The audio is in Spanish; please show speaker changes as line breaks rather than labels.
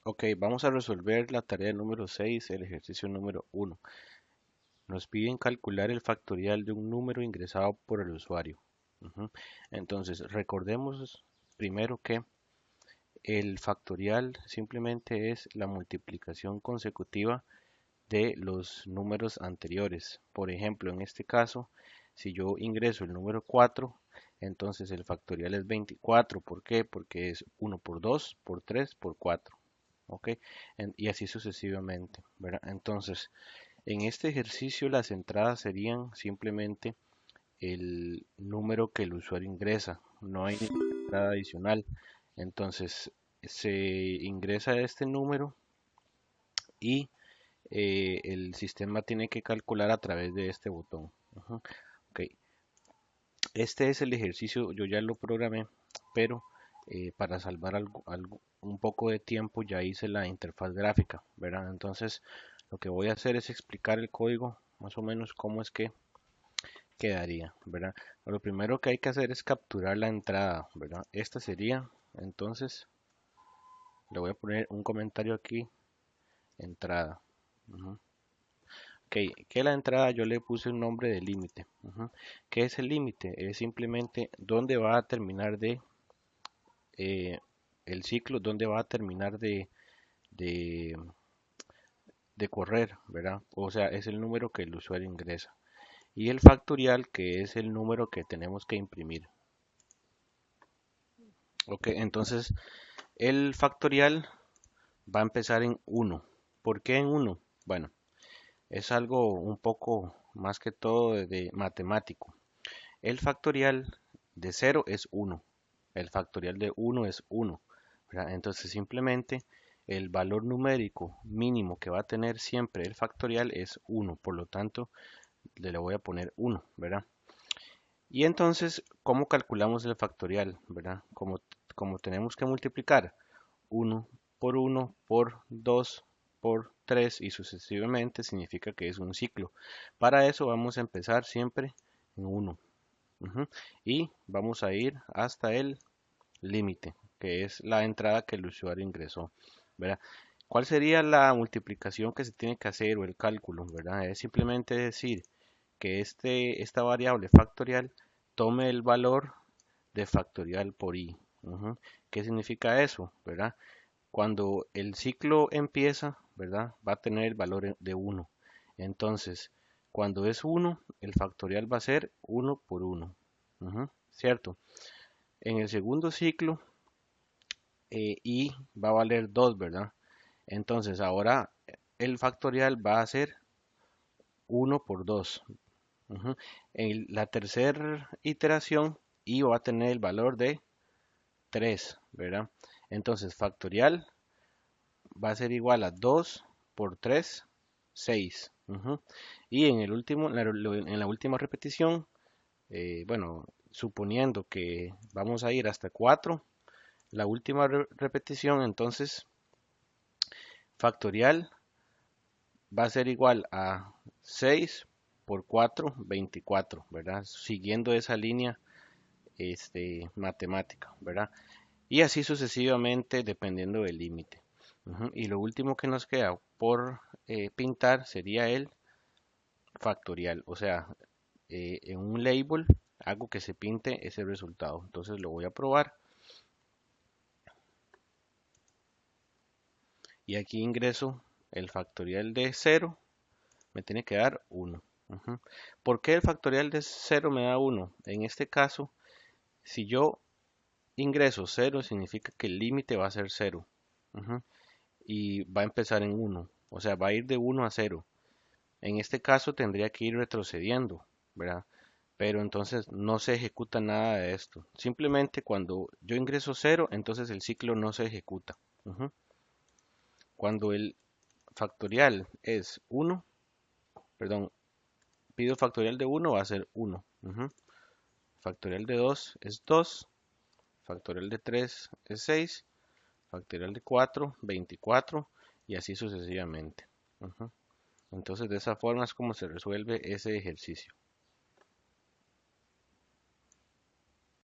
Ok, vamos a resolver la tarea número 6, el ejercicio número 1. Nos piden calcular el factorial de un número ingresado por el usuario. Entonces, recordemos primero que el factorial simplemente es la multiplicación consecutiva de los números anteriores. Por ejemplo, en este caso, si yo ingreso el número 4, entonces el factorial es 24. ¿Por qué? Porque es 1 por 2, por 3, por 4. ¿Ok? Y así sucesivamente, ¿verdad? Entonces, en este ejercicio las entradas serían simplemente el número que el usuario ingresa, no hay ninguna entrada adicional. Entonces, se ingresa este número y el sistema tiene que calcular a través de este botón. Ok, este es el ejercicio, yo ya lo programé, pero para salvar un poco de tiempo ya hice la interfaz gráfica, ¿verdad? Entonces lo que voy a hacer es explicar el código, más o menos cómo es que quedaría, ¿verdad? Lo primero que hay que hacer es capturar la entrada, ¿verdad? Esta sería, entonces, le voy a poner un comentario aquí, entrada. Ujú. Ok, que la entrada yo le puse un nombre de límite. ¿Qué es el límite? Es simplemente dónde va a terminar eh, el ciclo, dónde va a terminar de, de correr, ¿verdad? O sea, es el número que el usuario ingresa. Y el factorial, que es el número que tenemos que imprimir. Ok, entonces el factorial va a empezar en 1. ¿Por qué en 1? Bueno, es algo un poco más que todo de matemático. El factorial de 0 es 1. El factorial de 1 es 1. ¿Verdad? Entonces simplemente el valor numérico mínimo que va a tener siempre el factorial es 1. Por lo tanto, le voy a poner 1, ¿verdad? Y entonces, ¿cómo calculamos el factorial? ¿Verdad? Como tenemos que multiplicar 1 por 1 por 2 por 3 y sucesivamente, significa que es un ciclo. Para eso vamos a empezar siempre en 1. Y vamos a ir hasta el límite, que es la entrada que el usuario ingresó, ¿verdad? ¿Cuál sería la multiplicación que se tiene que hacer o el cálculo, ¿verdad? Es simplemente decir que esta variable factorial tome el valor de factorial por i. ¿Qué significa eso, verdad? Cuando el ciclo empieza, ¿verdad? Va a tener el valor de 1. Entonces, cuando es 1, el factorial va a ser 1 por 1. ¿Cierto? En el segundo ciclo, y va a valer 2, ¿verdad? Entonces, ahora el factorial va a ser 1 por 2. En la tercera iteración, y va a tener el valor de 3, ¿verdad? Entonces, factorial va a ser igual a 2 por 3, 6. Y en el último, en la última repetición, bueno, suponiendo que vamos a ir hasta 4, la última repetición, entonces, factorial va a ser igual a 6 por 4, 24, ¿verdad? Siguiendo esa línea matemática, ¿verdad? Y así sucesivamente dependiendo del límite. Y lo último que nos queda por pintar sería el factorial, o sea, en un label hago que se pinte ese resultado. Entonces lo voy a probar y aquí ingreso el factorial de 0, me tiene que dar 1. ¿Por qué el factorial de 0 me da 1? En este caso, si yo ingreso 0, significa que el límite va a ser 0. Y va a empezar en 1. O sea, va a ir de 1 a 0. En este caso tendría que ir retrocediendo, ¿verdad? Pero entonces no se ejecuta nada de esto. Simplemente cuando yo ingreso 0, entonces el ciclo no se ejecuta. Cuando el factorial es 1, perdón, pido factorial de 1 va a ser 1. Factorial de 2 es 2. Factorial de 3 es 6. Factorial de 4, 24. Y así sucesivamente. Entonces de esa forma es como se resuelve ese ejercicio.